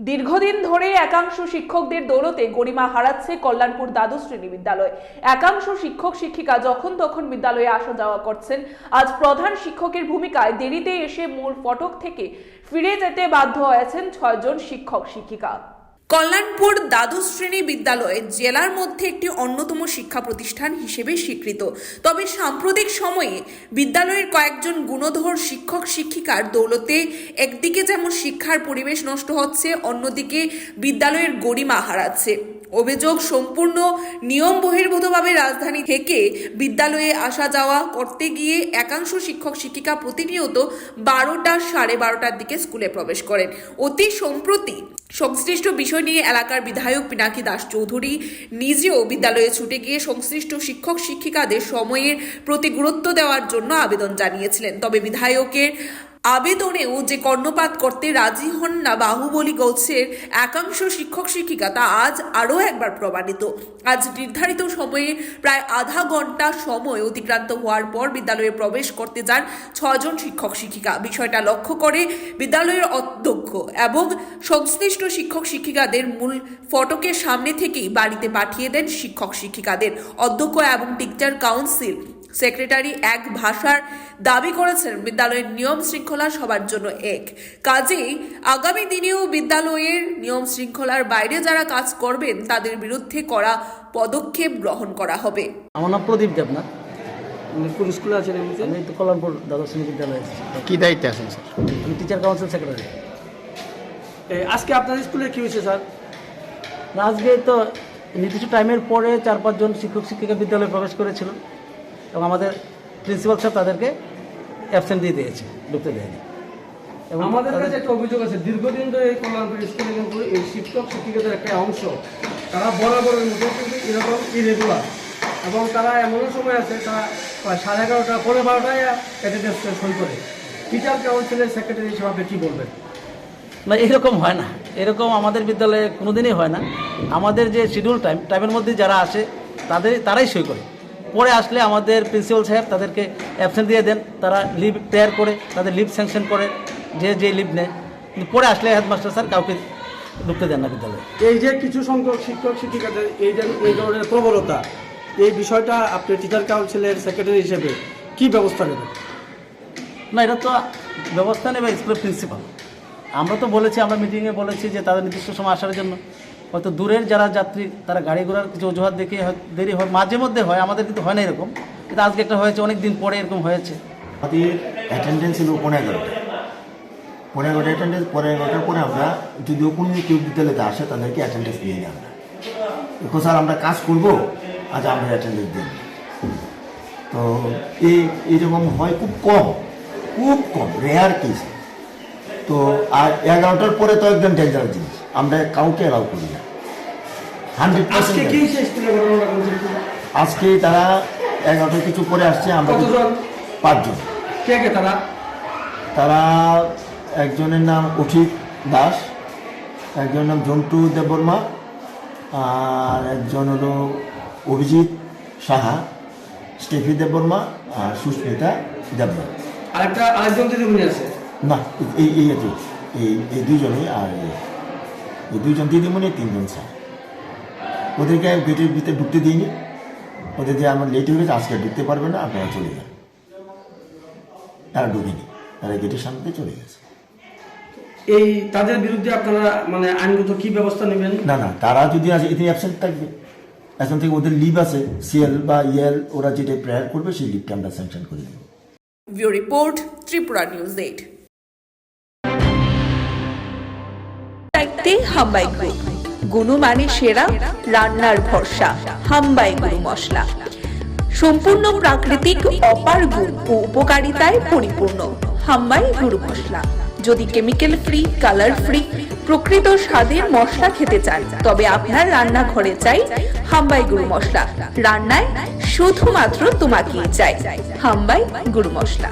দীর্ঘদিন ধরে একাংশ শিক্ষকদের দৌলতে গরিমা হারাচ্ছে কল্যাণপুর দ্বাদশ শ্রেণী বিদ্যালয়। একাংশ শিক্ষক শিক্ষিকা যখন তখন বিদ্যালয়ে আসা যাওয়া করছেন। আজ প্রধান শিক্ষকের ভূমিকায় দেরিতে এসে মূল ফটক থেকে ফিরে যেতে বাধ্য হয়েছেন 6 জন শিক্ষক শিক্ষিকা। কল্যাণপুর দ্বাদশ শ্রেণী বিদ্যালয় জেলার মধ্যে একটি অন্যতম শিক্ষা প্রতিষ্ঠান হিসেবে স্বীকৃত। তবে সাম্প্রতিক সময়ে বিদ্যালয়ের কয়েকজন গুণধর শিক্ষক শিক্ষিকার দৌলতে একদিকে যেমন শিক্ষার পরিবেশ নষ্ট হচ্ছে, অন্যদিকে বিদ্যালয়ের গরিমা হারাচ্ছে। অভিযোগ, সম্পূর্ণ নিয়ম বহির্ভূতভাবে রাজধানী থেকে বিদ্যালয়ে আসা যাওয়া করতে গিয়ে একাংশ শিক্ষক শিক্ষিকা প্রতিনিয়ত 12টা সাড়ে 12টার দিকে স্কুলে প্রবেশ করেন। অতি সম্প্রতি সংশ্লিষ্ট বিষয় নিয়ে এলাকার বিধায়ক পিনাকি দাস চৌধুরী নিজেও বিদ্যালয়ে ছুটে গিয়ে সংশ্লিষ্ট শিক্ষক শিক্ষিকাদের সময়ের প্রতি গুরুত্ব দেওয়ার জন্য আবেদন জানিয়েছিলেন। তবে বিধায়কের আবেদনেও যে কর্ণপাত করতে রাজি হন না বাহুবলী গোছের একাংশ শিক্ষক শিক্ষিকা, তা আজ আরও একবার প্রমাণিত। আজ নির্ধারিত সময়ে প্রায় আধা ঘন্টা সময় অতিক্রান্ত হওয়ার পর বিদ্যালয়ে প্রবেশ করতে যান 6 জন শিক্ষক শিক্ষিকা। বিষয়টা লক্ষ্য করে বিদ্যালয়ের অধ্যক্ষ এবং সংশ্লিষ্ট শিক্ষক শিক্ষিকাদের মূল ফটকের সামনে থেকেই বাড়িতে পাঠিয়ে দেন শিক্ষক শিক্ষিকাদের। অধ্যক্ষ এবং টিচার কাউন্সিল সেক্রেটারি এক ভাষার দাবি করেছেন বিদ্যালয়ের নিয়ম শৃঙ্খলা সবার জন্য এক। কাজেই আগামী দিনেও বিদ্যালয়ের নিয়ম শৃঙ্খলার বাইরে যারা কাজ করবেন তাদের বিরুদ্ধে কড়া পদক্ষেপ গ্রহণ করা হবে। আমার নাম প্রদীপ দেবনাথ। কোন স্কুলে আছেন? আমি তো কল্যাণপুর দ্বাদশ শ্রেণী বিদ্যালয়ে আছি। কি দায়িত্বে আছেন স্যার? আমি টিচার কাউন্সিল সেক্রেটারি। আজকে আপনাদের স্কুলে কি হয়েছে স্যার? আজকে তো নির্দিষ্ট টাইমের পরে 4-5 জন শিক্ষক শিক্ষিকা বিদ্যালয়ে প্রবেশ করেছিল এবং আমাদের প্রিন্সিপাল স্যার তাদেরকে অ্যাবসেন্ট দিয়ে দিয়েছে, ঢুকতে দেয়নি। এবং আমাদের কাছে একটা অভিযোগ আছে, দীর্ঘদিন ধরে এই কল্যাণপুর স্কুলে কিন্তু এই শিক্ষক শিক্ষিকাদের একটা অংশ তারা বরাবরের মতো কিন্তু এরকম ইরেগুলার, এবং তারা এমনও সময় আছে তারা 11:30 পৌনে 12টায় অ্যাটেন্ডেন্স সই করে। টিচার কাউন্সিলের সেক্রেটারি হিসেবে আপনি কী বলবেন? না, এরকম হয় না, এরকম আমাদের বিদ্যালয়ে কোনোদিনই হয় না। আমাদের যে শিডিউল টাইমের মধ্যে যারা আসে তারাই সই করে। পরে আসলে আমাদের প্রিন্সিপাল সাহেব তাদেরকে অ্যাবসেন্ট দিয়ে দেন, তারা লিভ প্রেয়ার করে তাদের লিভ স্যাংশন করে, যে লিভ নেয়। কিন্তু পরে আসলে হেডমাস্টার স্যার কাউকে ঢুকতে দেন না বিদ্যালয়ে। এই যে কিছু সংখ্যক শিক্ষক শিক্ষিকাদের এই ধরনের প্রবণতা, এই বিষয়টা আপনি টিচার কাউন্সিলের সেক্রেটারি হিসেবে কি ব্যবস্থা নেবেন? না, এটা তো ব্যবস্থা নেবে স্কুলের প্রিন্সিপাল। আমরা তো বলেছি, আমরা মিটিংয়ে বলেছি যে তাদের নির্দিষ্ট সময় আসার জন্য। হয়তো দূরের যারা যাত্রী তারা গাড়ি ঘোড়ার কিছু অজুহাত দেখে দেরি হয়, মাঝে মধ্যে হয়, আমাদের কিন্তু হয় না এরকম। কিন্তু আজকে একটা হয়েছে, অনেক দিন পরে এরকম হয়েছে। আমাদের অ্যাটেন্ডেন্স ছিল 11:30 অ্যাটেন্ডেন্স। 11:30 পরে আমরা যদিও কোনো কেউ বিদ্যালয়তে আসে তাদেরকে অ্যাটেন্ডেন্স দিয়ে নিই আমরা। দেখো স্যার, আমরা কাজ করবো, আজ আমরা অ্যাটেন্ডেন্স দিই। তো এইরকম হয় খুব কম রেয়ার কেস। তো আর 11টার পরে তো একদম ডেঞ্জারাস জিনিস, আমরা কাউকে অ্যালাউ করি না। 100% আজকে তারা 11টার কিছু পরে আসছে। আমরা 5 জন। কে তারা একজনের নাম অঠিক দাস, একজনের নাম জন্টু দেববর্মা, আর একজন হলো অভিজিৎ সাহা, স্টেফি দেববর্মা আর সুস্মিতা দেববর্মা। আরেকজন দিদিমণি আছে না, এই দুজনেই। আর এই 2 জন দিদিমণি, 3 জন স্যার। ওদেরকে গেটের ভিতরে ঢুকতে দিইনি। ওদের যে আমার লেট হয়ে গেছে, আজকে ঢুকতে পারবে না, আপনারা চলে যান। তারা ঢুকেনি, তারা গেটের সামনে চলে গেছে। এই তাদের বিরুদ্ধে আপনারা আইনগত কি ব্যবস্থা নেবেন? না, তারা যদি এতে অ্যাবসেন্ট থাকবে, এখন থেকে ওদের লিভ আছে, সিএল বা ইএল, ওরা যেটা প্রেয়ার করবে সেই লিভটা আমরা স্যাংশন করে দেব। View report, Tripura news 8। হাম্বাই গ্রুপ, গুণমানে সেরা, রান্নার ভরসা। হাম্বাই গুরু মশলা সম্পূর্ণ প্রাকৃতিক, অপার গুণ ও উপকারিতায় পরিপূর্ণ। হাম্বাই গুরু মশলা। যদি কেমিক্যাল ফ্রি, কালার ফ্রি, প্রকৃত স্বাদের মশলা খেতে চান, তবে আপনার রান্নাঘরে চাই হাম্বাই গুরু মশলা। রান্নায় শুধুমাত্র তোমাকেই চাই হাম্বাই গুরু মশলা।